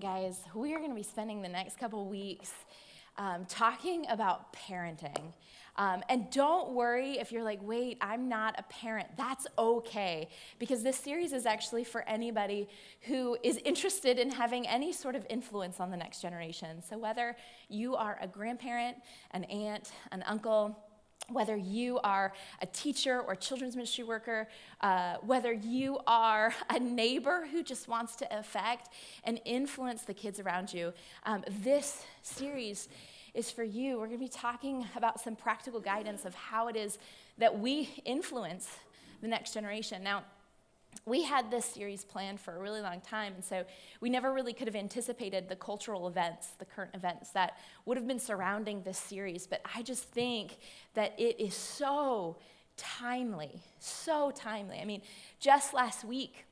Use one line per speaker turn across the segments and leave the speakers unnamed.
guys, we are going to be spending the next couple weeks talking about parenting. And don't worry if you're like, wait, I'm not a parent. That's okay, because this series is actually for anybody who is interested in having any sort of influence on the next generation. So whether you are a grandparent, an aunt, an uncle, whether you are a teacher or children's ministry worker, whether you are a neighbor who just wants to affect and influence the kids around you, this series is for you. We're going to be talking about some practical guidance of how it is that we influence the next generation. Now, we had this series planned for a really long time, and so we never really could have anticipated the cultural events, the current events that would have been surrounding this series. But I just think that it is so timely, so timely. I mean, just last week,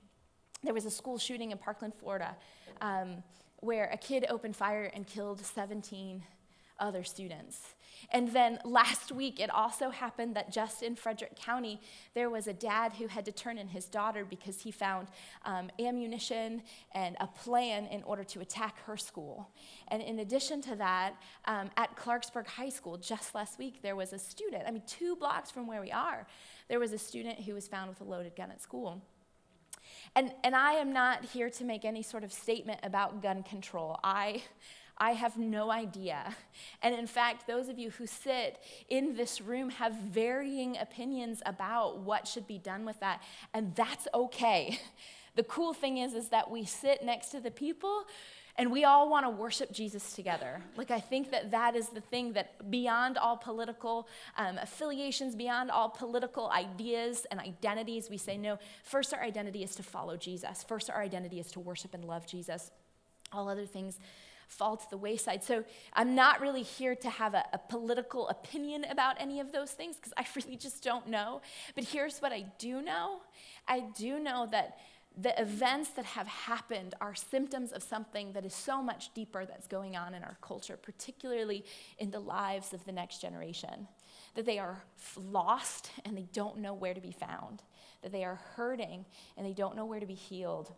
there was a school shooting in Parkland, Florida, where a kid opened fire and killed 17 other students. And then last week, it also happened that just in Frederick County, there was a dad who had to turn in his daughter because he found ammunition and a plan in order to attack her school. And in addition to that, at Clarksburg High School, just last week, there was a student, 2 blocks from where we are, there was a student who was found with a loaded gun at school. And I am not here to make any sort of statement about gun control. I have no idea. And in fact, those of you who sit in this room have varying opinions about what should be done with that, and that's okay. The cool thing is that we sit next to the people and we all want to worship Jesus together. I think that is the thing that beyond all political affiliations, beyond all political ideas and identities, we say, no, first our identity is to follow Jesus. First our identity is to worship and love Jesus. All other things fall to the wayside. So I'm not really here to have a political opinion about any of those things, because I really just don't know. But here's what I do know. I do know that the events that have happened are symptoms of something that is so much deeper that's going on in our culture, particularly in the lives of the next generation. That they are lost and they don't know where to be found. That they are hurting and they don't know where to be healed.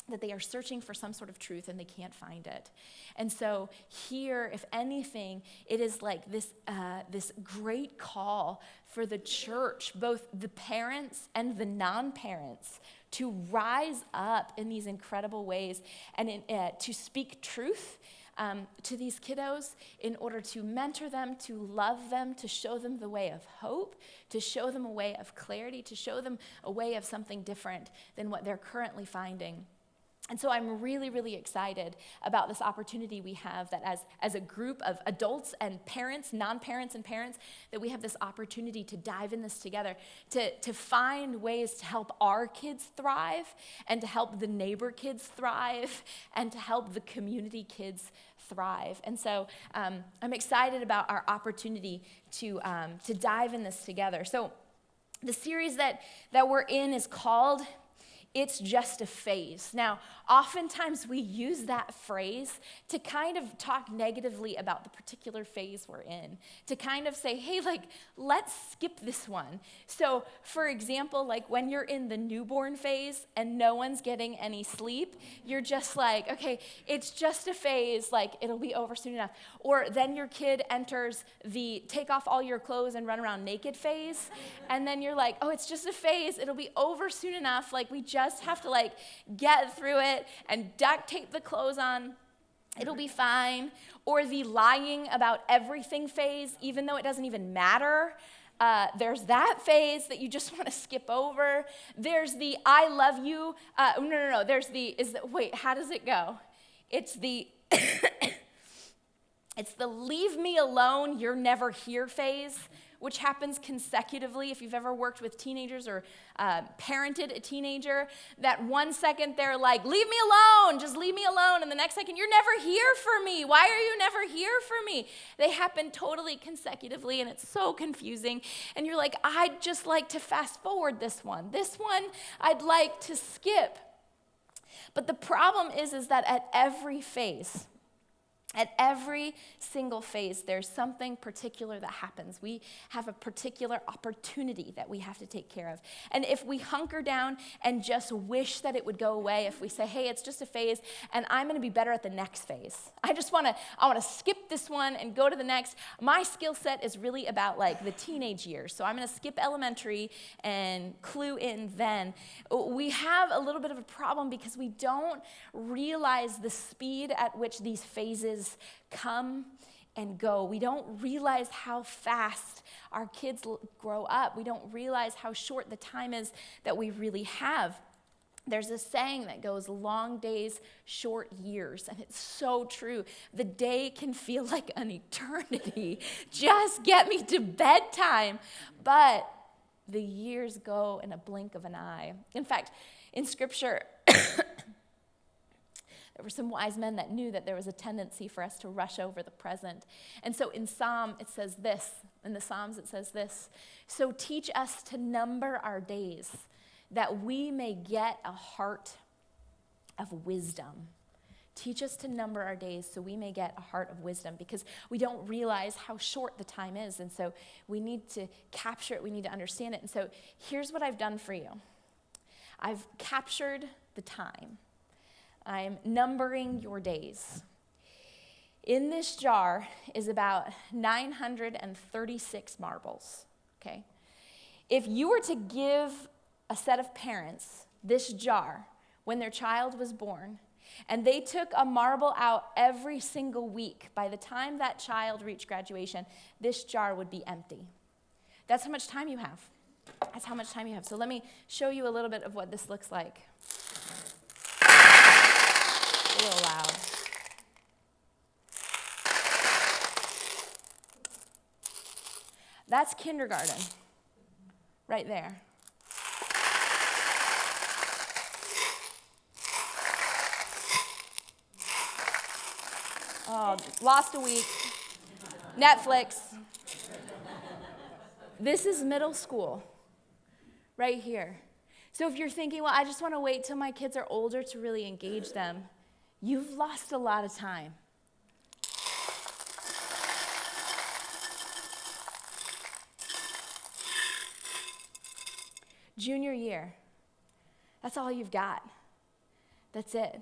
That they are searching for some sort of truth and they can't find it. And so here, if anything, it is like this great call for the church, both the parents and the non-parents, to rise up in these incredible ways and to speak truth to these kiddos in order to mentor them, to love them, to show them the way of hope, to show them a way of clarity, to show them a way of something different than what they're currently finding. And so I'm really, really excited about this opportunity we have, that as a group of adults and parents, non-parents and parents, that we have this opportunity to dive in this together, to find ways to help our kids thrive and to help the neighbor kids thrive and to help the community kids thrive. And so I'm excited about our opportunity to dive in this together. So the series that we're in is called "It's Just a Phase." Now, oftentimes we use that phrase to kind of talk negatively about the particular phase we're in, to kind of say, hey, let's skip this one. So, for example, when you're in the newborn phase and no one's getting any sleep, you're just like, okay, it's just a phase, it'll be over soon enough. Or then your kid enters the take off all your clothes and run around naked phase, and then you're like, oh, it's just a phase, it'll be over soon enough, we just have to get through it and duct tape the clothes on. It'll be fine. Or the lying about everything phase, even though it doesn't even matter. There's that phase that you just want to skip over. There's the I love you. No. Wait, how does it go? It's the it's the leave me alone, you're never here phase, which happens consecutively. If you've ever worked with teenagers or parented a teenager, that 1 second they're like, leave me alone, just leave me alone. And the next second, you're never here for me. Why are you never here for me? They happen totally consecutively, and it's so confusing. And you're like, I'd just like to fast forward this one. This one, I'd like to skip. But the problem is that at every phase, At every single phase, there's something particular that happens. We have a particular opportunity that we have to take care of. And if we hunker down and just wish that it would go away, if we say, hey, it's just a phase, and I'm going to be better at the next phase. I want to skip this one and go to the next. My skill set is really about like the teenage years. So I'm going to skip elementary and clue in then. We have a little bit of a problem because we don't realize the speed at which these phases come and go. We don't realize how fast our kids grow up. We don't realize how short the time is that we really have. There's a saying that goes, long days, short years, and it's so true. The day can feel like an eternity. Just get me to bedtime. But the years go in a blink of an eye. In fact, in Scripture, there were some wise men that knew that there was a tendency for us to rush over the present. And so in the Psalms it says this, so teach us to number our days, that we may get a heart of wisdom. Teach us to number our days so we may get a heart of wisdom, because we don't realize how short the time is. And so we need to capture it. We need to understand it. And so here's what I've done for you. I've captured the time. I'm numbering your days. In this jar is about 936 marbles, okay? If you were to give a set of parents this jar when their child was born, and they took a marble out every single week, by the time that child reached graduation, this jar would be empty. That's how much time you have. That's how much time you have. So let me show you a little bit of what this looks like. A little loud. That's kindergarten, right there. Oh, lost a week. Netflix. This is middle school, right here. So if you're thinking, well, I just want to wait till my kids are older to really engage them, you've lost a lot of time. Junior year, that's all you've got. That's it.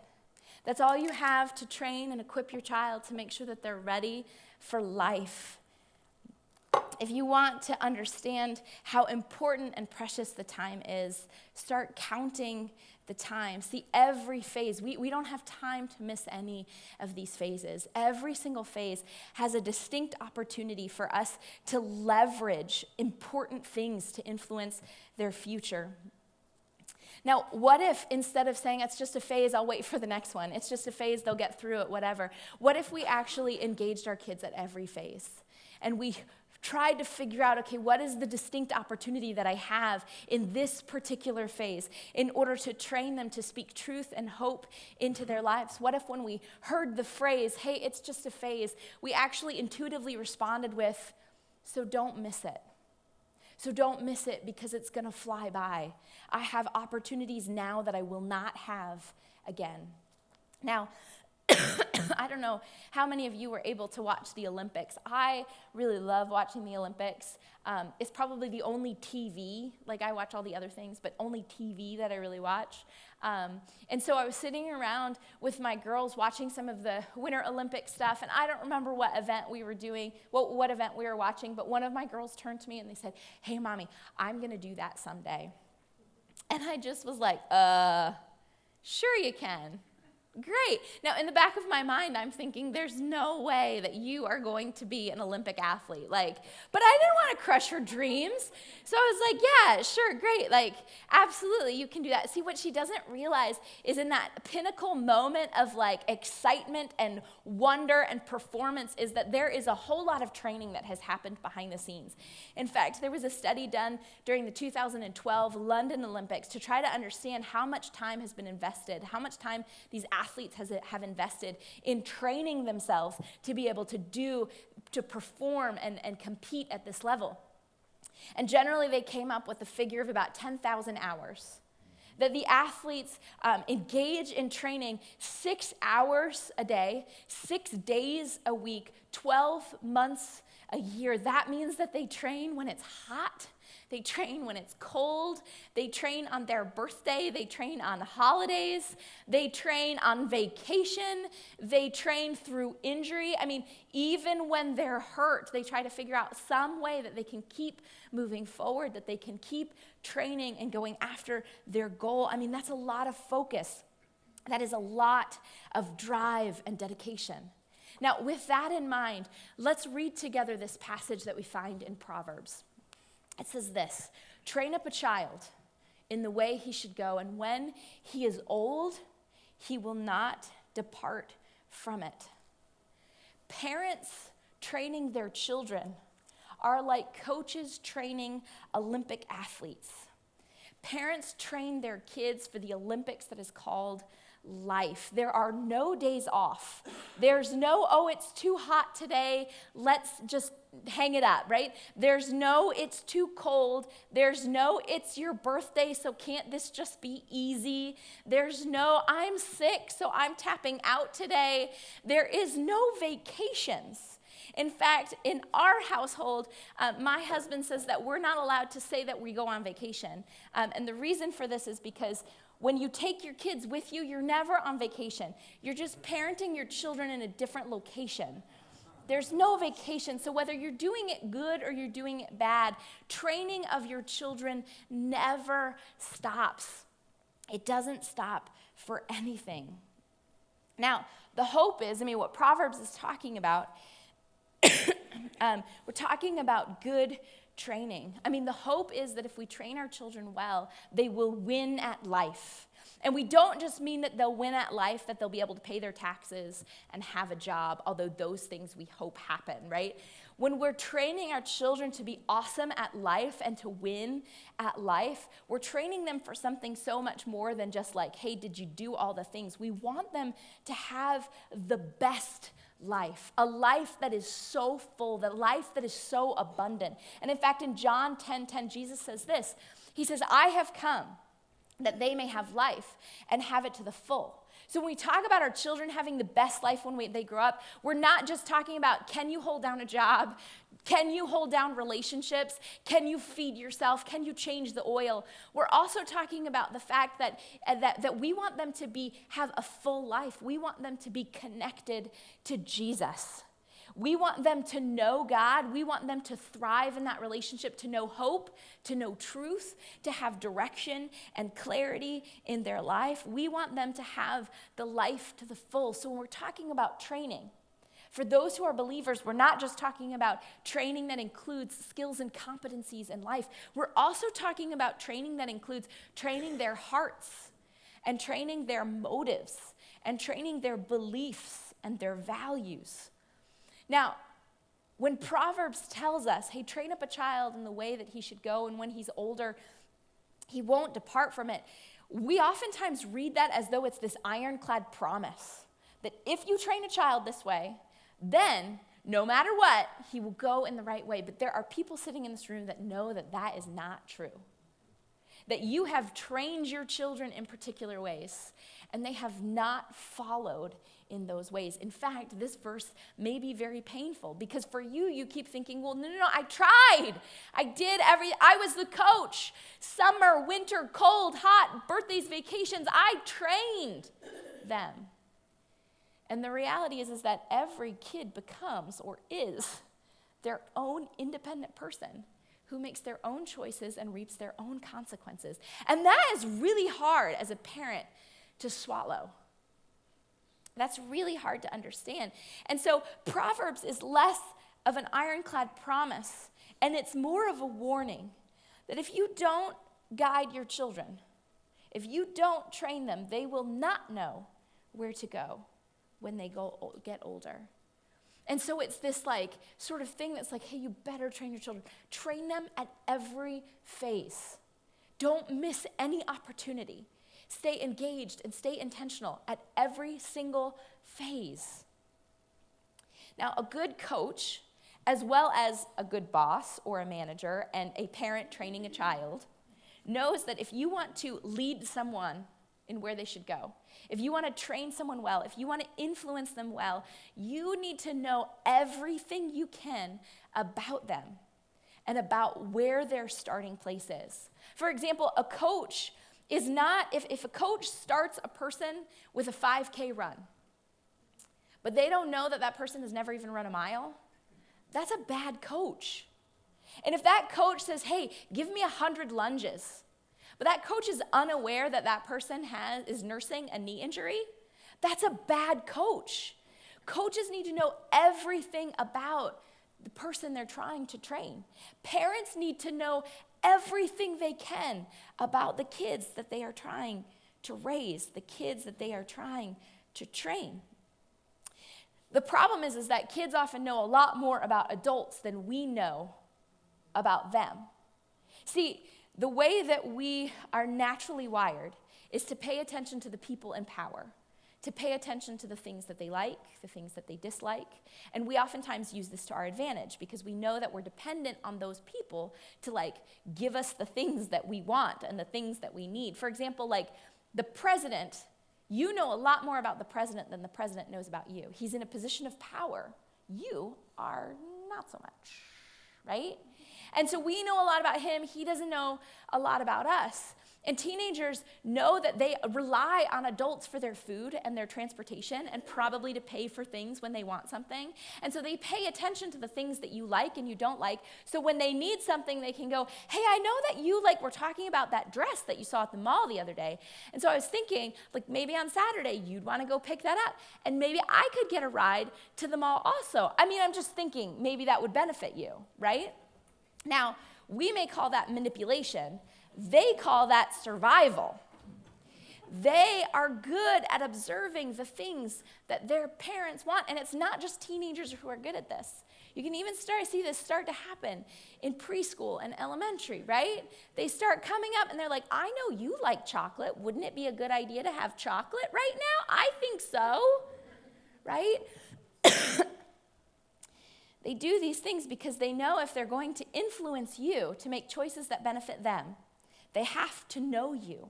That's all you have to train and equip your child to make sure that they're ready for life. If you want to understand how important and precious the time is, start counting the time. See, every phase, we don't have time to miss any of these phases. Every single phase has a distinct opportunity for us to leverage important things to influence their future. Now, what if instead of saying it's just a phase, I'll wait for the next one, it's just a phase, they'll get through it, whatever. What if we actually engaged our kids at every phase and we tried to figure out, okay, what is the distinct opportunity that I have in this particular phase in order to train them to speak truth and hope into their lives? What if when we heard the phrase, hey, it's just a phase, we actually intuitively responded with, so don't miss it. So don't miss it because it's going to fly by. I have opportunities now that I will not have again. Now, I don't know how many of you were able to watch the Olympics. I really love watching the Olympics. It's probably the only TV, like I watch all the other things, but only TV that I really watch. And so I was sitting around with my girls watching some of the Winter Olympic stuff, and I don't remember what event we were doing, what event we were watching, but one of my girls turned to me and they said, hey, Mommy, I'm going to do that someday. And I just was like, sure you can. Great. Now, in the back of my mind, I'm thinking, there's no way that you are going to be an Olympic athlete. But I didn't want to crush her dreams. So I was like, yeah, sure, great. Absolutely, you can do that. See, what she doesn't realize is in that pinnacle moment of excitement and wonder and performance is that there is a whole lot of training that has happened behind the scenes. In fact, there was a study done during the 2012 London Olympics to try to understand how much time has been invested, how much time these athletes have invested in training themselves to be able to perform and compete at this level. And generally they came up with a figure of about 10,000 hours that the athletes engage in training 6 hours a day, 6 days a week, 12 months a year. That means that they train when it's hot. They train when it's cold. They train on their birthday. They train on holidays. They train on vacation. They train through injury. I mean, even when they're hurt, they try to figure out some way that they can keep moving forward, that they can keep training and going after their goal. I mean, that's a lot of focus. That is a lot of drive and dedication. Now, with that in mind, let's read together this passage that we find in Proverbs. It says this, train up a child in the way he should go, and when he is old, he will not depart from it. Parents training their children are like coaches training Olympic athletes. Parents train their kids for the Olympics that is called life. There are no days off. There's no, oh, it's too hot today, let's just hang it up, right? There's no, it's too cold. There's no, it's your birthday, so can't this just be easy? There's no, I'm sick, so I'm tapping out today. There is no vacations. In fact, in our household, my husband says that we're not allowed to say that we go on vacation. And the reason for this is because when you take your kids with you, you're never on vacation. You're just parenting your children in a different location. There's no vacation. So whether you're doing it good or you're doing it bad, training of your children never stops. It doesn't stop for anything. Now, the hope is, what Proverbs is talking about, we're talking about good training. The hope is that if we train our children well, they will win at life. And we don't just mean that they'll win at life, that they'll be able to pay their taxes and have a job, although those things we hope happen, right? When we're training our children to be awesome at life and to win at life, we're training them for something so much more than just like, hey, did you do all the things? We want them to have the best life, a life that is so full, the life that is so abundant. And in fact, in John 10:10, Jesus says this. He says, I have come that they may have life and have it to the full. So when we talk about our children having the best life when they grow up, we're not just talking about, can you hold down a job? Can you hold down relationships? Can you feed yourself? Can you change the oil? We're also talking about the fact that we want them to have a full life. We want them to be connected to Jesus. We want them to know God. We want them to thrive in that relationship, to know hope, to know truth, to have direction and clarity in their life. We want them to have the life to the full. So when we're talking about training, for those who are believers, we're not just talking about training that includes skills and competencies in life. We're also talking about training that includes training their hearts and training their motives and training their beliefs and their values. Now, when Proverbs tells us, hey, train up a child in the way that he should go, and when he's older, he won't depart from it, we oftentimes read that as though it's this ironclad promise that if you train a child this way, then no matter what, he will go in the right way. But there are people sitting in this room that know that that is not true. That you have trained your children in particular ways, and they have not followed in those ways. In fact, this verse may be very painful because for you keep thinking, well, no, I tried. I was the coach. Summer, winter, cold, hot, birthdays, vacations, I trained them. And the reality is that every kid becomes or is their own independent person who makes their own choices and reaps their own consequences. And that is really hard as a parent to swallow. That's really hard to understand. And so Proverbs is less of an ironclad promise, and it's more of a warning that if you don't guide your children, if you don't train them, they will not know where to go when they get older. And so it's this sort of thing that's like, hey, you better train your children. Train them at every phase. Don't miss any opportunity. Stay engaged and stay intentional at every single phase. Now, a good coach, as well as a good boss or a manager and a parent training a child, knows that if you want to lead someone in where they should go, if you want to train someone well, if you want to influence them well, you need to know everything you can about them and about where their starting place is. For example, a coach is not, if a coach starts a person with a 5K run, but they don't know that that person has never even run a mile, that's a bad coach. And if that coach says, hey, give me 100 lunges, but that coach is unaware that that person is nursing a knee injury, that's a bad coach. Coaches need to know everything about the person they're trying to train. Parents need to know everything they can about the kids that they are trying to raise, the kids that they are trying to train. The problem is that kids often know a lot more about adults than we know about them. See, the way that we are naturally wired is to pay attention to the people in power, to pay attention to the things that they like, the things that they dislike. And we oftentimes use this to our advantage because we know that we're dependent on those people to give us the things that we want and the things that we need. For example, the president, you know a lot more about the president than the president knows about you. He's in a position of power. You are not so much, right? And so we know a lot about him. He doesn't know a lot about us. And teenagers know that they rely on adults for their food and their transportation and probably to pay for things when they want something. And so they pay attention to the things that you like and you don't like. So when they need something, they can go, hey, I know that you were talking about that dress that you saw at the mall the other day. And so I was thinking, maybe on Saturday you'd want to go pick that up. And maybe I could get a ride to the mall also. I mean, I'm just thinking maybe that would benefit you, right? Now, we may call that manipulation. They call that survival. They are good at observing the things that their parents want. And it's not just teenagers who are good at this. You can even see this start to happen in preschool and elementary, right? They start coming up and they're like, I know you like chocolate. Wouldn't it be a good idea to have chocolate right now? I think so, right? They do these things because they know if they're going to influence you to make choices that benefit them, they have to know you.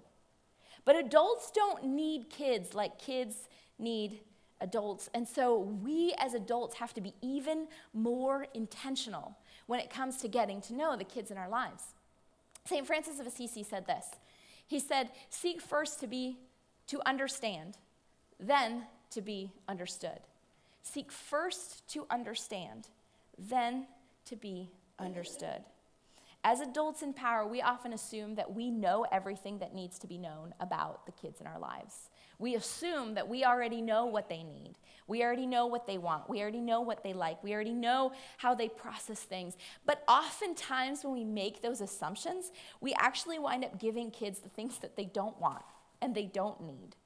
But adults don't need kids like kids need adults. And so we as adults have to be even more intentional when it comes to getting to know the kids in our lives. St. Francis of Assisi said this. He said, seek first to understand, then to be understood. Seek first to understand, then to be understood. As adults in power, we often assume that we know everything that needs to be known about the kids in our lives. We assume that we already know what they need. We already know what they want. We already know what they like. We already know how they process things. But oftentimes when we make those assumptions, we actually wind up giving kids the things that they don't want and they don't need,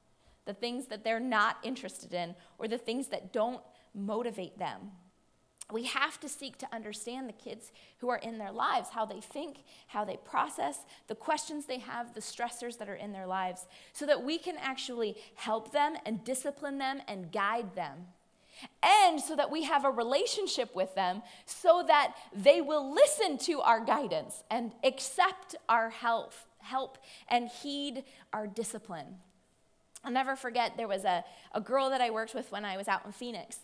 the things that they're not interested in, or the things that don't motivate them. We have to seek to understand the kids who are in their lives, how they think, how they process, the questions they have, the stressors that are in their lives, so that we can actually help them and discipline them and guide them. And so that we have a relationship with them so that they will listen to our guidance and accept our help and heed our discipline. I'll never forget, there was a girl that I worked with when I was out in Phoenix.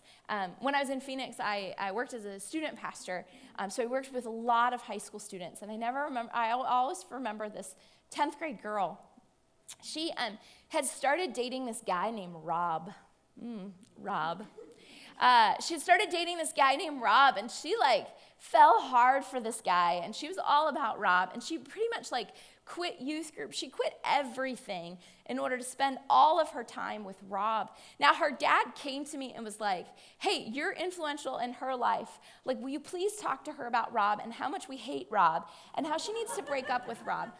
When I was in Phoenix, I worked as a student pastor, so I worked with a lot of high school students. And I always remember this 10th grade girl. She had started dating this guy named Rob. Rob. She had started dating this guy named Rob, and she fell hard for this guy, and she was all about Rob, and she pretty much quit youth group. She quit everything in order to spend all of her time with Rob. Now, her dad came to me and was like, hey, you're influential in her life. Will you please talk to her about Rob and how much we hate Rob and how she needs to break up with Rob?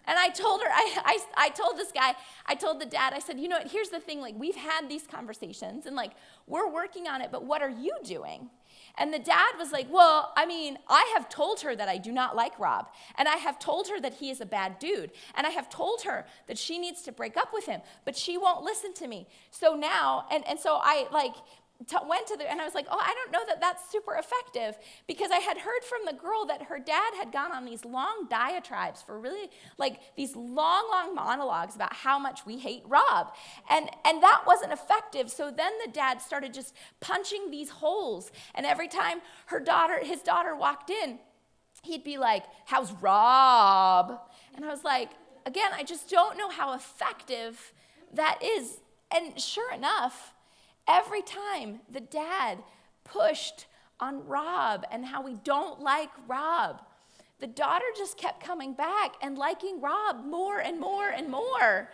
And I told her, I told this guy, I told the dad, I said, you know what, here's the thing, we've had these conversations and we're working on it, but what are you doing? And the dad was like, well, I have told her that I do not like Rob. And I have told her that he is a bad dude. And I have told her that she needs to break up with him. But she won't listen to me. So now, and so and I was like, oh, I don't know that that's super effective, because I had heard from the girl that her dad had gone on these long diatribes for really, like, these long monologues about how much we hate Rob. And that wasn't effective. So then the dad started just punching these holes. And every time his daughter walked in, he'd be like, how's Rob? And I was like, again, I just don't know how effective that is. And sure enough, every time the dad pushed on Rob and how we don't like Rob, the daughter just kept coming back and liking Rob more and more and more.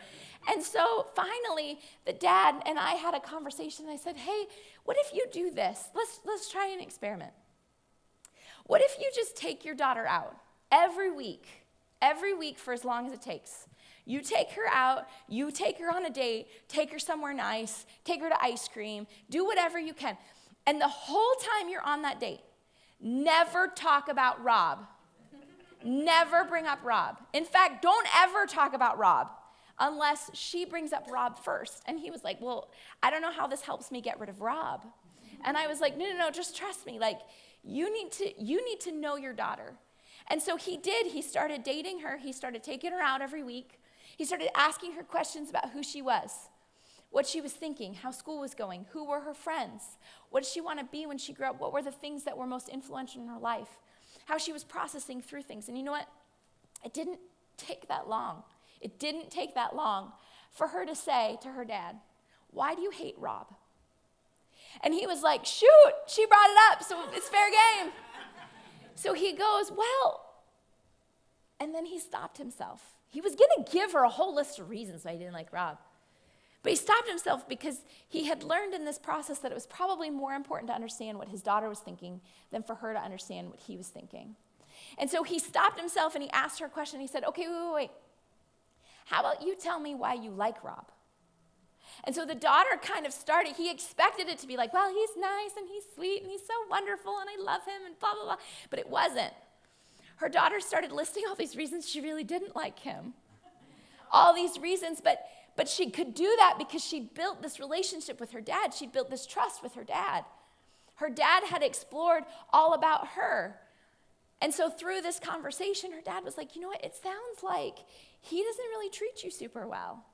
And so finally, the dad and I had a conversation. I said, hey, what if you do this? Let's try an experiment. What if you just take your daughter out every week for as long as it takes? You take her out, you take her on a date, take her somewhere nice, take her to ice cream, do whatever you can. And the whole time you're on that date, never talk about Rob. Never bring up Rob. In fact, don't ever talk about Rob unless she brings up Rob first. And he was like, well, I don't know how this helps me get rid of Rob. And I was like, no, just trust me. Like, you need to know your daughter. And so he did. He started dating her. He started taking her out every week. He started asking her questions about who she was, what she was thinking, how school was going, who were her friends, what did she want to be when she grew up, what were the things that were most influential in her life, how she was processing through things. And you know what? It didn't take that long. It didn't take that long for her to say to her dad, why do you hate Rob? And he was like, shoot, she brought it up, so it's fair game. So he goes, well, and then he stopped himself. He was going to give her a whole list of reasons why he didn't like Rob. But he stopped himself because he had learned in this process that it was probably more important to understand what his daughter was thinking than for her to understand what he was thinking. And so he stopped himself and he asked her a question. He said, okay, wait. How about you tell me why you like Rob? And so the daughter kind of started, he expected it to be like, well, he's nice and he's sweet and he's so wonderful and I love him and blah, blah, blah. But it wasn't. Her daughter started listing all these reasons she really didn't like him. All these reasons, but she could do that because she built this relationship with her dad. She built this trust with her dad. Her dad had explored all about her. And so through this conversation, her dad was like, you know what, it sounds like he doesn't really treat you super well.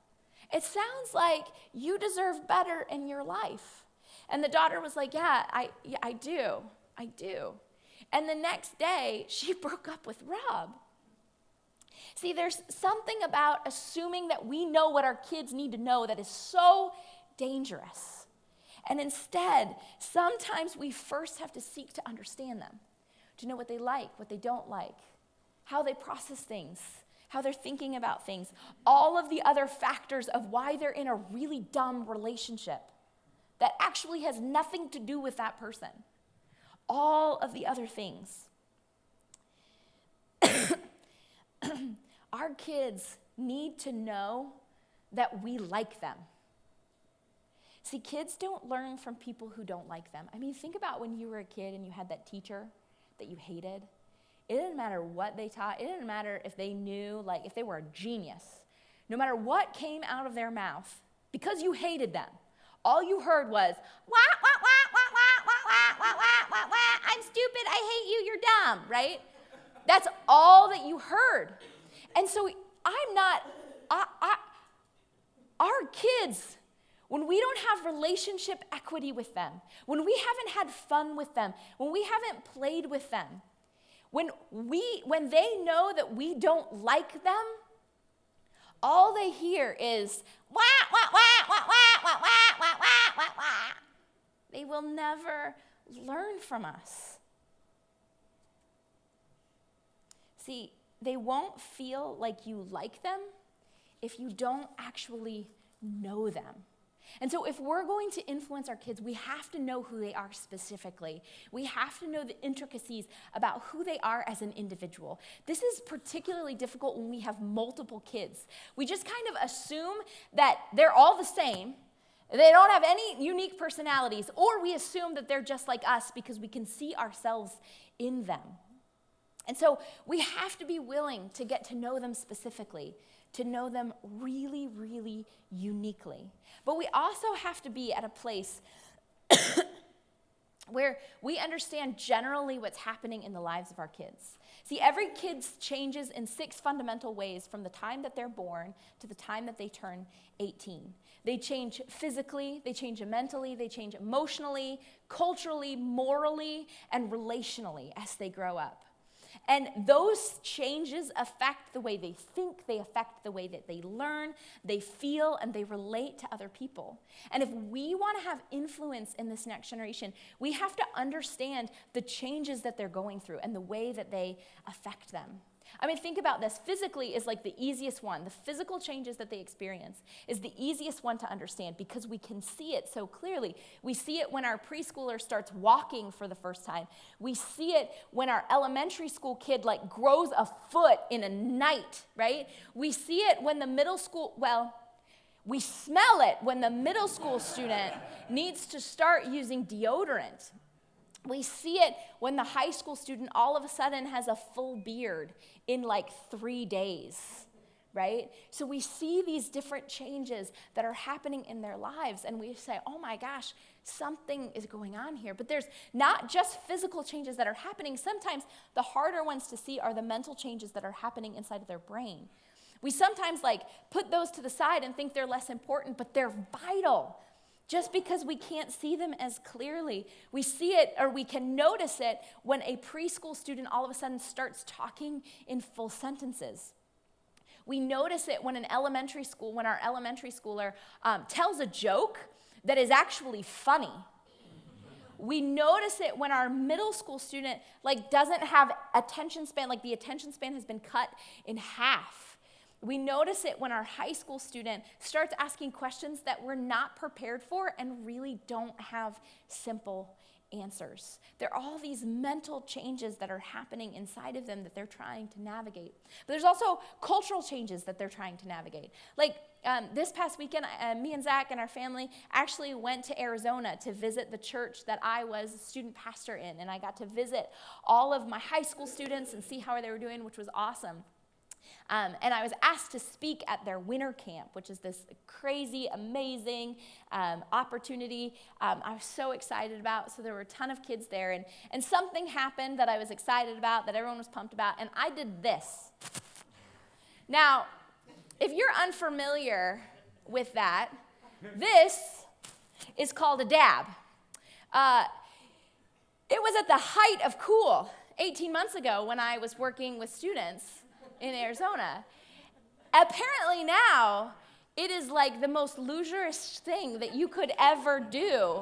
It sounds like you deserve better in your life. And the daughter was like, yeah, I do. And the next day, she broke up with Rob. See, there's something about assuming that we know what our kids need to know that is so dangerous. And instead, sometimes we first have to seek to understand them, to know what they like, what they don't like, how they process things, how they're thinking about things, all of the other factors of why they're in a really dumb relationship that actually has nothing to do with that person. All of the other things. Our kids need to know that we like them. See, kids don't learn from people who don't like them. I mean, think about when you were a kid and you had that teacher that you hated. It didn't matter what they taught. It didn't matter if they knew, like, if they were a genius. No matter what came out of their mouth, because you hated them, all you heard was, wah, wah, wah, wah, wah, wah, wah, wah, wah, wah, wah, I'm stupid, I hate you, you're dumb, right? That's all that you heard. And so our kids, when we don't have relationship equity with them, when we haven't had fun with them, when we haven't played with them, when they know that we don't like them, all they hear is wah, wah, wah, wah, wah, wah, wah, wah, wah, wah, wah. They will never learn from us. See, they won't feel like you like them if you don't actually know them. And so if we're going to influence our kids, we have to know who they are specifically. We have to know the intricacies about who they are as an individual. This is particularly difficult when we have multiple kids. We just kind of assume that they're all the same. They don't have any unique personalities, or we assume that they're just like us because we can see ourselves in them. And so we have to be willing to get to know them specifically, to know them really, really uniquely. But we also have to be at a place where we understand generally what's happening in the lives of our kids. See, every kid changes in 6 fundamental ways from the time that they're born to the time that they turn 18. They change physically, they change mentally, they change emotionally, culturally, morally, and relationally as they grow up. And those changes affect the way they think, they affect the way that they learn, they feel, and they relate to other people. And if we want to have influence in this next generation, we have to understand the changes that they're going through and the way that they affect them. I mean, think about this. Physically is like the easiest one. The physical changes that they experience is the easiest one to understand because we can see it so clearly. We see it when our preschooler starts walking for the first time. We see it when our elementary school kid like grows a foot in a night, right? We see it when the middle school, we smell it when the middle school student needs to start using deodorant. We see it when the high school student all of a sudden has a full beard in like 3 days, right? So we see these different changes that are happening in their lives, and we say, oh my gosh, something is going on here. But there's not just physical changes that are happening. Sometimes the harder ones to see are the mental changes that are happening inside of their brain. We sometimes like put those to the side and think they're less important, but they're vital. Just because we can't see them as clearly, we see it or we can notice it when a preschool student all of a sudden starts talking in full sentences. We notice it when our elementary schooler tells a joke that is actually funny. We notice it when our middle school student like doesn't have attention span, like the attention span has been cut in half. We notice it when our high school student starts asking questions that we're not prepared for and really don't have simple answers. There are all these mental changes that are happening inside of them that they're trying to navigate. But there's also cultural changes that they're trying to navigate. Like this past weekend, me and Zach and our family actually went to Arizona to visit the church that I was a student pastor in. And I got to visit all of my high school students and see how they were doing, which was awesome. And I was asked to speak at their winter camp, which is this crazy, amazing opportunity I was so excited about. So there were a ton of kids there. And something happened that I was excited about, that everyone was pumped about, and I did this. Now, if you're unfamiliar with that, this is called a dab. It was at the height of cool 18 months ago when I was working with students in Arizona. Apparently now, it is like the most loserous thing that you could ever do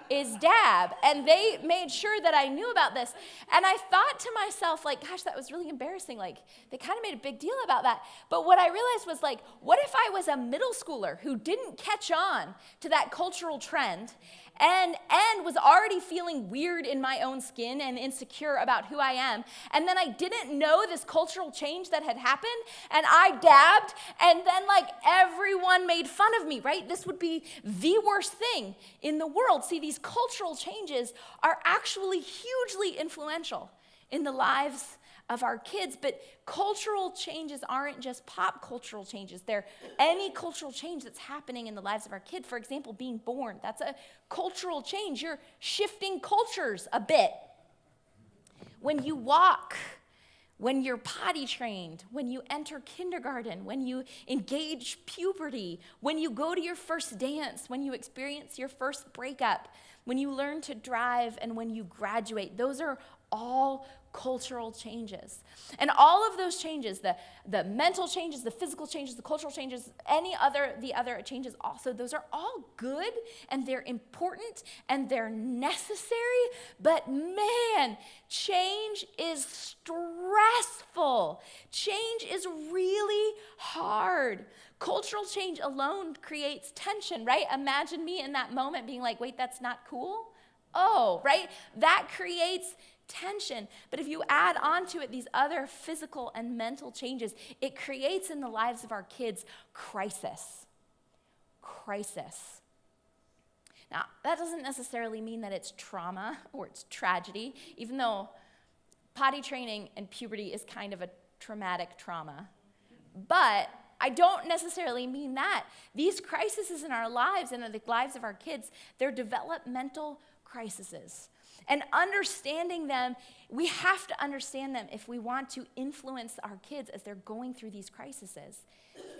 is dab. And they made sure that I knew about this. And I thought to myself, like, gosh, that was really embarrassing. Like, they kind of made a big deal about that. But what I realized was, like, what if I was a middle schooler who didn't catch on to that cultural trend and was already feeling weird in my own skin and insecure about who I am, and then I didn't know this cultural change that had happened, and I dabbed, and then like everyone made fun of me, right? This would be the worst thing in the world. See, these cultural changes are actually hugely influential in the lives of our kids, but cultural changes aren't just pop cultural changes. They're any cultural change that's happening in the lives of our kid. For example, being born, that's a cultural change. You're shifting cultures a bit. When you walk, when you're potty trained, when you enter kindergarten, when you engage puberty, when you go to your first dance, when you experience your first breakup, when you learn to drive, and when you graduate, those are all cultural changes. And all of those changes, the mental changes, the physical changes, the cultural changes, the other changes also, those are all good and they're important and they're necessary, but man, change is stressful. Change is really hard. Cultural change alone creates tension, right? Imagine me in that moment being like, wait, that's not cool? Oh, right? That creates tension. But if you add on to it these other physical and mental changes, it creates in the lives of our kids crisis. Crisis. Now, that doesn't necessarily mean that it's trauma or it's tragedy, even though potty training and puberty is kind of a traumatic trauma. But I don't necessarily mean that. These crises in our lives and in the lives of our kids, they're developmental crises. And understanding them, we have to understand them if we want to influence our kids as they're going through these crises.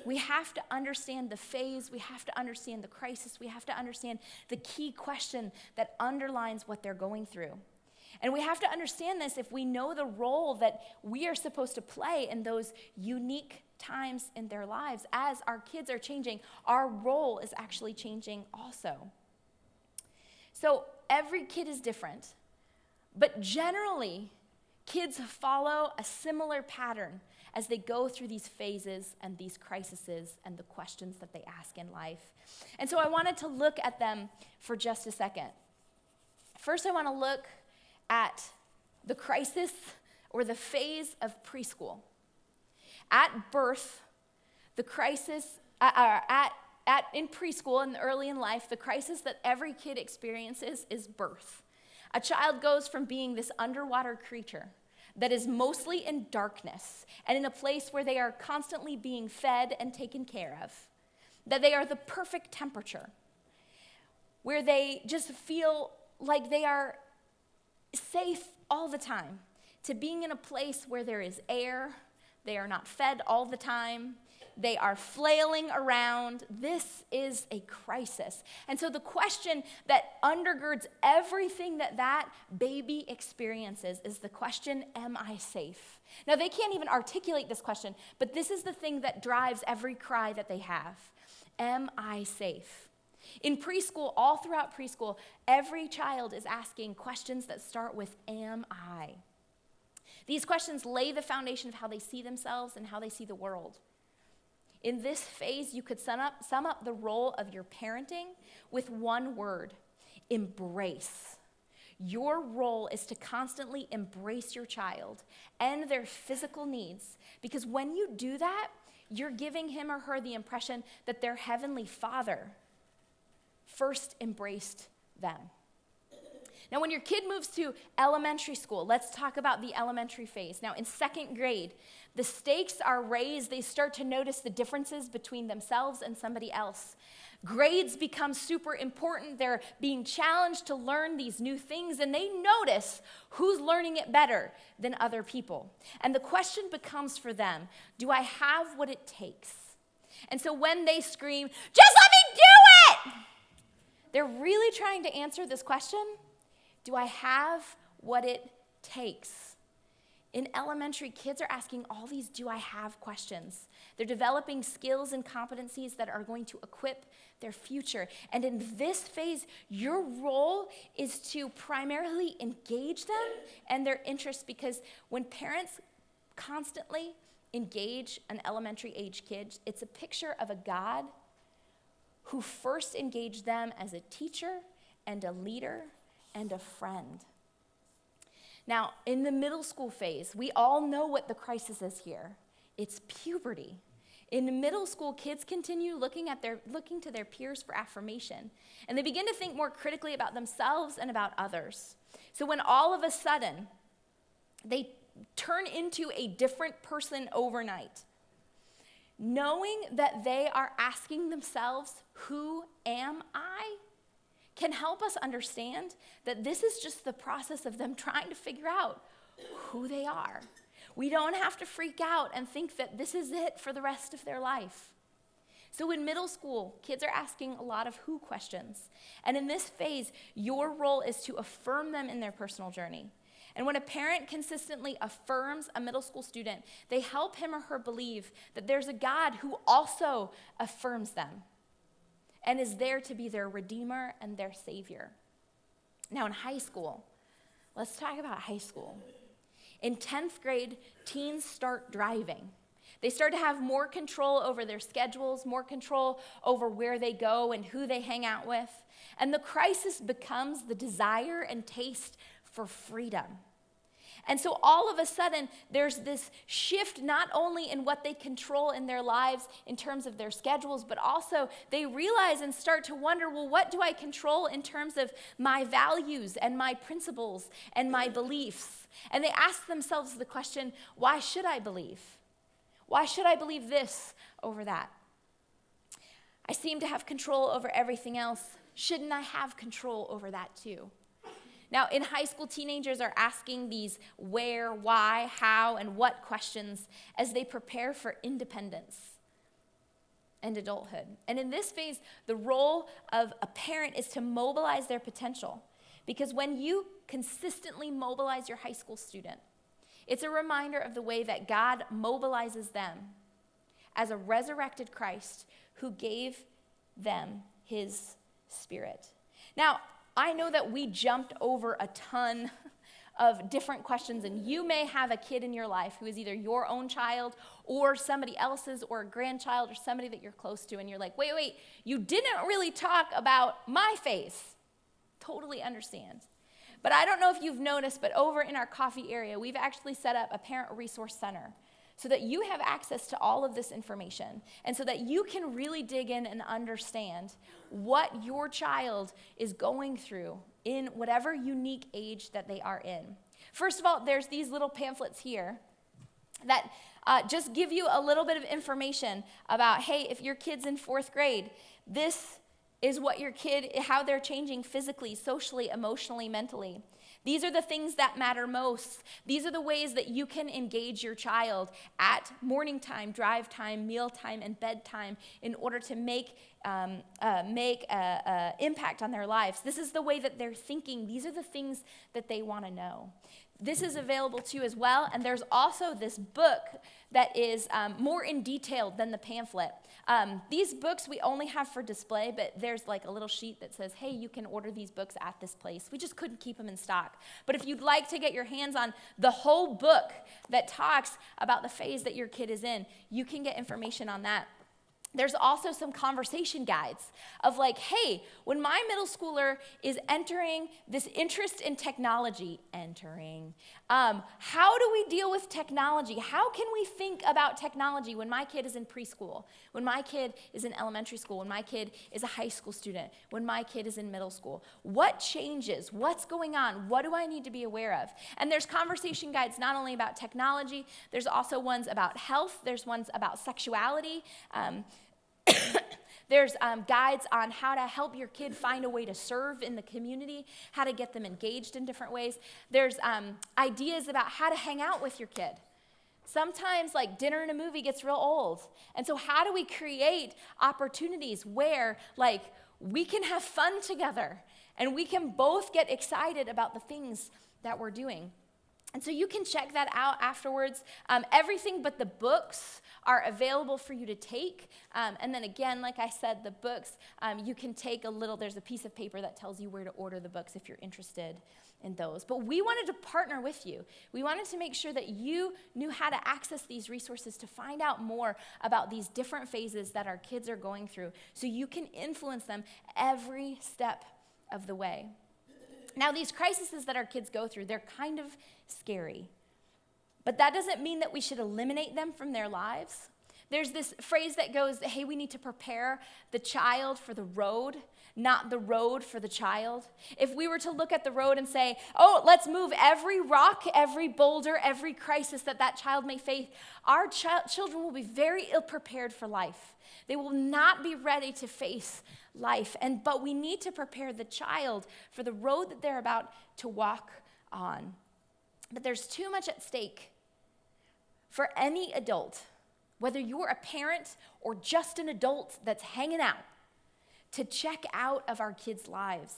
We have to understand the phase, we have to understand the crisis, we have to understand the key question that underlines what they're going through. And we have to understand this if we know the role that we are supposed to play in those unique times in their lives. As our kids are changing, our role is actually changing also. So every kid is different, but generally, kids follow a similar pattern as they go through these phases and these crises and the questions that they ask in life. And so I wanted to look at them for just a second. First, I want to look at the crisis or the phase of preschool. At birth, the crisis, in preschool and early in life, the crisis that every kid experiences is birth. A child goes from being this underwater creature that is mostly in darkness and in a place where they are constantly being fed and taken care of, that they are the perfect temperature, where they just feel like they are safe all the time, to being in a place where there is air, they are not fed all the time, they are flailing around. This is a crisis. And so the question that undergirds everything that baby experiences is the question, am I safe? Now, they can't even articulate this question, but this is the thing that drives every cry that they have. Am I safe? In preschool, all throughout preschool, every child is asking questions that start with, am I? These questions lay the foundation of how they see themselves and how they see the world. In this phase, you could sum up the role of your parenting with one word: embrace. Your role is to constantly embrace your child and their physical needs, because when you do that, you're giving him or her the impression that their heavenly Father first embraced them. Now, when your kid moves to elementary school, let's talk about the elementary phase. Now, in second grade, the stakes are raised. They start to notice the differences between themselves and somebody else. Grades become super important. They're being challenged to learn these new things, and they notice who's learning it better than other people. And the question becomes for them, do I have what it takes? And so when they scream, just let me do it, they're really trying to answer this question. Do I have what it takes? In elementary, kids are asking all these do I have questions. They're developing skills and competencies that are going to equip their future. And in this phase, your role is to primarily engage them and their interests, because when parents constantly engage an elementary age kid, it's a picture of a God who first engaged them as a teacher and a leader and a friend. Now, in the middle school phase, we all know what the crisis is here. It's puberty. In middle school, kids continue looking to their peers for affirmation, and they begin to think more critically about themselves and about others. So when all of a sudden they turn into a different person overnight, knowing that they are asking themselves, who am I? Can help us understand that this is just the process of them trying to figure out who they are. We don't have to freak out and think that this is it for the rest of their life. So in middle school, kids are asking a lot of who questions. And in this phase, your role is to affirm them in their personal journey. And when a parent consistently affirms a middle school student, they help him or her believe that there's a God who also affirms them and is there to be their redeemer and their savior. Now in high school, let's talk about high school. In 10th grade, teens start driving. They start to have more control over their schedules, more control over where they go and who they hang out with. And the crisis becomes the desire and taste for freedom. And so all of a sudden, there's this shift not only in what they control in their lives in terms of their schedules, but also they realize and start to wonder, well, what do I control in terms of my values and my principles and my beliefs? And they ask themselves the question, why should I believe? Why should I believe this over that? I seem to have control over everything else. Shouldn't I have control over that too? Now, in high school, teenagers are asking these where, why, how, and what questions as they prepare for independence and adulthood. And in this phase, the role of a parent is to mobilize their potential. Because when you consistently mobilize your high school student, it's a reminder of the way that God mobilizes them as a resurrected Christ who gave them his Spirit. Now, I know that we jumped over a ton of different questions, and you may have a kid in your life who is either your own child or somebody else's or a grandchild or somebody that you're close to, and you're like, wait, you didn't really talk about my phase. Totally understand. But I don't know if you've noticed, but over in our coffee area, we've actually set up a parent resource center so that you have access to all of this information and so that you can really dig in and understand what your child is going through in whatever unique age that they are in. First of all, there's these little pamphlets here that just give you a little bit of information about, hey, if your kid's in 4th grade, this is what your kid, how they're changing physically, socially, emotionally, mentally. These are the things that matter most. These are the ways that you can engage your child at morning time, drive time, meal time, and bedtime in order to make impact on their lives. This is the way that they're thinking. These are the things that they want to know. This is available to you as well, and there's also this book that is more in detail than the pamphlet. These books we only have for display, but there's like a little sheet that says, hey, you can order these books at this place. We just couldn't keep them in stock. But if you'd like to get your hands on the whole book that talks about the phase that your kid is in, you can get information on that. There's also some conversation guides of like, hey, when my middle schooler is entering this interest in technology, how do we deal with technology? How can we think about technology when my kid is in preschool, when my kid is in elementary school, when my kid is a high school student, when my kid is in middle school? What changes? What's going on? What do I need to be aware of? And there's conversation guides not only about technology, there's also ones about health, there's ones about sexuality, there's guides on how to help your kid find a way to serve in the community, how to get them engaged in different ways. There's ideas about how to hang out with your kid. Sometimes like dinner and a movie gets real old. And so how do we create opportunities where like we can have fun together and we can both get excited about the things that we're doing? And so you can check that out afterwards. Everything but the books are available for you to take. And then again, like I said, the books, you can take there's a piece of paper that tells you where to order the books if you're interested in those. But we wanted to partner with you. We wanted to make sure that you knew how to access these resources to find out more about these different phases that our kids are going through so you can influence them every step of the way. Now, these crises that our kids go through, they're kind of scary. But that doesn't mean that we should eliminate them from their lives. There's this phrase that goes, hey, we need to prepare the child for the road, not the road for the child. If we were to look at the road and say, oh, let's move every rock, every boulder, every crisis that child may face, our children will be very ill-prepared for life. They will not be ready to face life. But we need to prepare the child for the road that they're about to walk on. But there's too much at stake for any adult, whether you're a parent or just an adult that's hanging out, to check out of our kids' lives.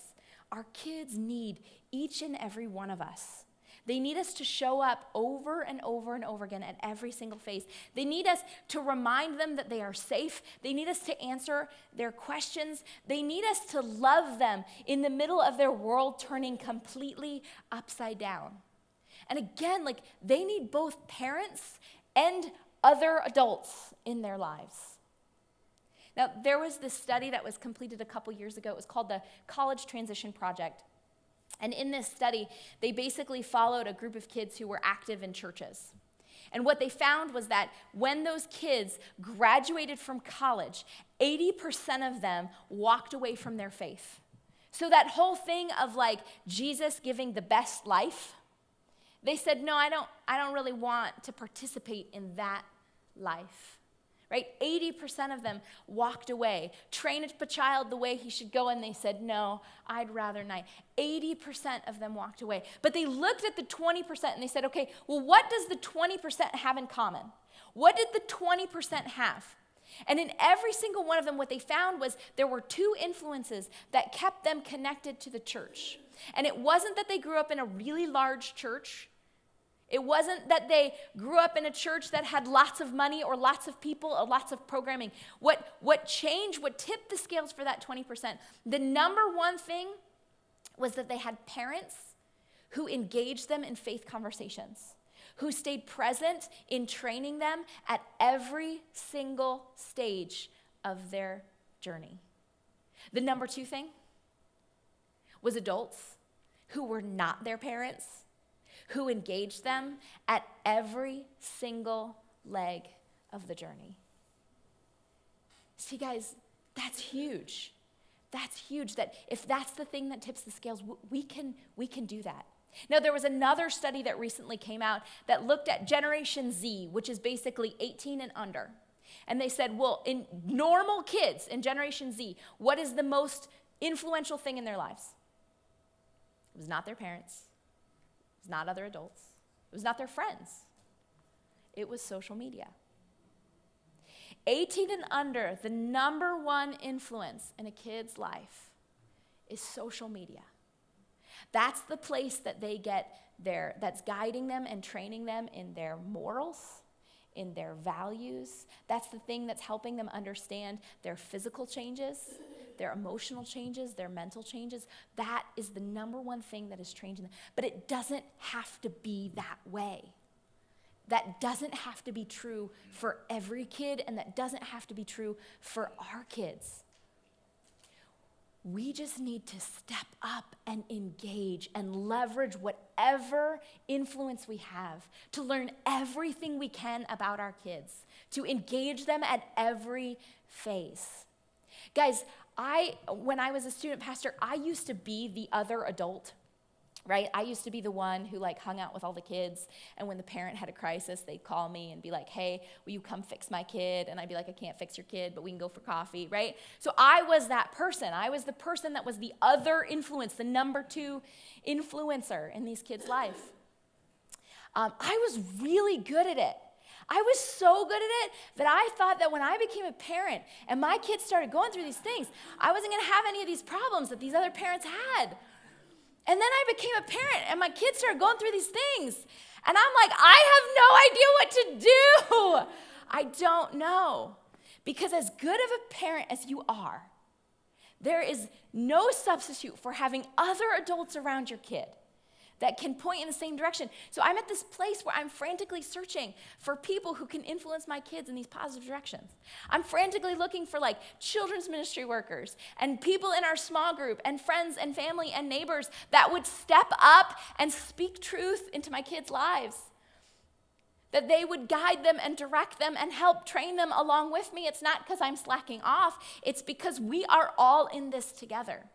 Our kids need each and every one of us. They need us to show up over and over and over again at every single phase. They need us to remind them that they are safe. They need us to answer their questions. They need us to love them in the middle of their world turning completely upside down. And again, like they need both parents and other adults in their lives. Now, there was this study that was completed a couple years ago. It was called the College Transition Project. And in this study, they basically followed a group of kids who were active in churches. And what they found was that when those kids graduated from college, 80% of them walked away from their faith. So that whole thing of like Jesus giving the best life, they said, no, I don't really want to participate in that life. right? 80% of them walked away. Train up a child the way he should go, and they said, no, I'd rather not. 80% of them walked away. But they looked at the 20% and they said, okay, well, what does the 20% have in common? What did the 20% have? And in every single one of them, what they found was there were two influences that kept them connected to the church. And it wasn't that they grew up in a really large church. It wasn't that they grew up in a church that had lots of money or lots of people or lots of programming. What changed, what tipped the scales for that 20%, the number one thing was that they had parents who engaged them in faith conversations, who stayed present in training them at every single stage of their journey. The number two thing was adults who were not their parents, who engaged them at every single leg of the journey. See, guys, that's huge. That's huge, that if that's the thing that tips the scales, we can do that. Now, there was another study that recently came out that looked at Generation Z, which is basically 18 and under. And they said, well, in normal kids in Generation Z, what is the most influential thing in their lives? It was not their parents. It was not other adults. It was not their friends. It was social media. 18 and under, the number one influence in a kid's life is social media. That's the place that they get that's guiding them and training them in their morals, in their values. That's the thing that's helping them understand their physical changes, their emotional changes, their mental changes. That is the number one thing that is changing them. But it doesn't have to be that way. That doesn't have to be true for every kid, and that doesn't have to be true for our kids. We just need to step up and engage and leverage whatever influence we have to learn everything we can about our kids, to engage them at every phase. Guys, when I was a student pastor, I used to be the other adult, right? I used to be the one who hung out with all the kids, and when the parent had a crisis, they'd call me and be like, hey, will you come fix my kid? And I'd be like, I can't fix your kid, but we can go for coffee, right? So I was that person. I was the person that was the other influence, the number two influencer in these kids' life. I was really good at it. I was so good at it that I thought that when I became a parent and my kids started going through these things, I wasn't going to have any of these problems that these other parents had. And then I became a parent, and my kids started going through these things. And I'm like, I have no idea what to do. I don't know. Because as good of a parent as you are, there is no substitute for having other adults around your kid that can point in the same direction. So I'm at this place where I'm frantically searching for people who can influence my kids in these positive directions. I'm frantically looking for children's ministry workers and people in our small group and friends and family and neighbors that would step up and speak truth into my kids' lives. That they would guide them and direct them and help train them along with me. It's not because I'm slacking off. It's because we are all in this together.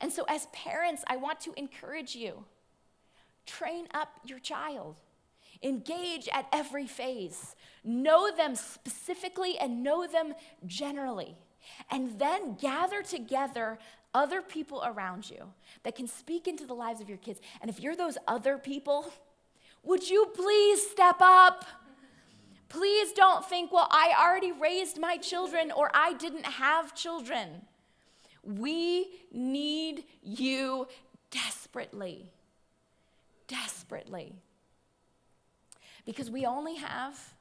And so as parents, I want to encourage you. Train up your child. Engage at every phase. Know them specifically and know them generally. And then gather together other people around you that can speak into the lives of your kids. And if you're those other people, would you please step up? Please don't think, well, I already raised my children or I didn't have children. We need you desperately. Desperately. Because we only have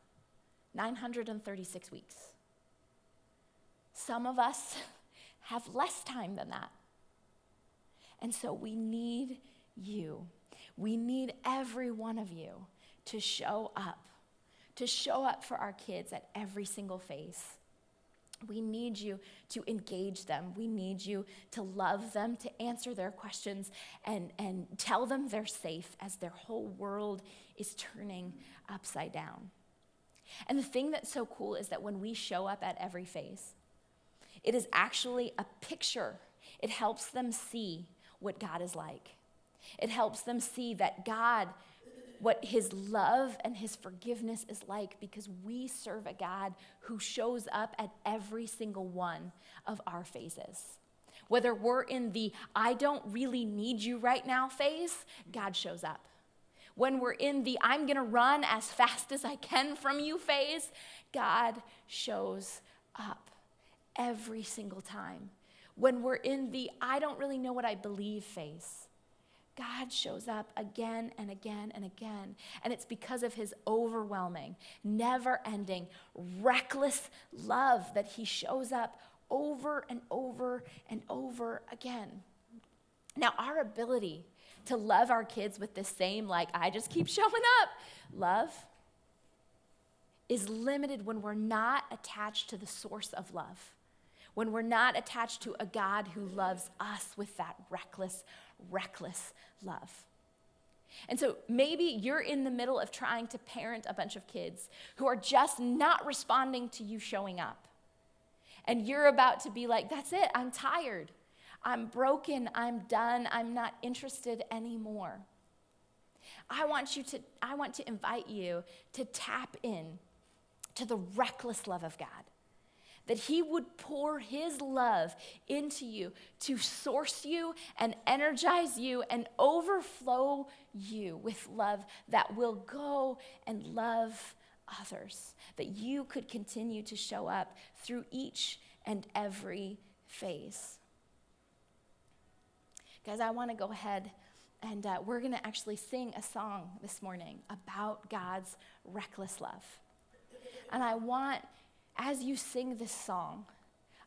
936 weeks. Some of us have less time than that. And so we need you. We need every one of you to show up for our kids at every single phase. We need you to engage them. We need you to love them, to answer their questions, and tell them they're safe as their whole world is turning upside down. And the thing that's so cool is that when we show up at every phase, it is actually a picture. It helps them see what God is like. It helps them see that God what his love and his forgiveness is like, because we serve a God who shows up at every single one of our phases. Whether we're in the I don't really need you right now phase, God shows up. When we're in the I'm going to run as fast as I can from you phase, God shows up every single time. When we're in the I don't really know what I believe phase, God shows up again and again and again. And it's because of his overwhelming, never-ending, reckless love that he shows up over and over and over again. Now, our ability to love our kids with this same, like, I just keep showing up, love is limited when we're not attached to the source of love. When we're not attached to a God who loves us with that reckless love. And so maybe you're in the middle of trying to parent a bunch of kids who are just not responding to you showing up. And you're about to be like, that's it, I'm tired. I'm broken, I'm done, I'm not interested anymore. I want to invite you to tap in to the reckless love of God. That he would pour his love into you to source you and energize you and overflow you with love that will go and love others. That you could continue to show up through each and every phase. Guys, I want to go ahead and we're going to actually sing a song this morning about God's reckless love. And I want, as you sing this song,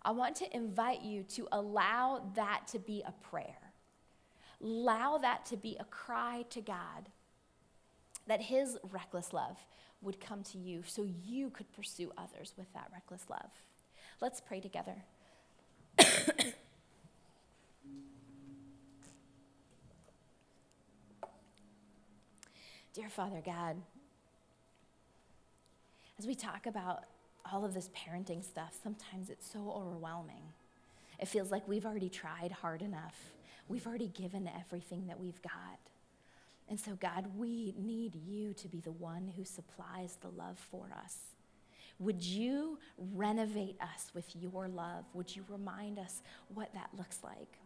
I want to invite you to allow that to be a prayer. Allow that to be a cry to God, that his reckless love would come to you so you could pursue others with that reckless love. Let's pray together. Dear Father God, as we talk about all of this parenting stuff, sometimes it's so overwhelming. It feels like we've already tried hard enough. We've already given everything that we've got. And so, God, we need you to be the one who supplies the love for us. Would you renovate us with your love? Would you remind us what that looks like?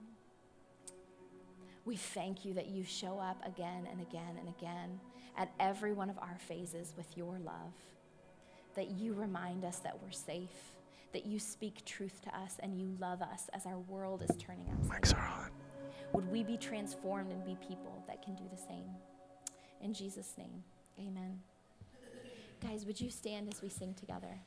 We thank you that you show up again and again and again at every one of our phases with your love. That you remind us that we're safe, that you speak truth to us and you love us as our world is turning upside down. Would we be transformed and be people that can do the same? In Jesus' name, amen. Guys, would you stand as we sing together?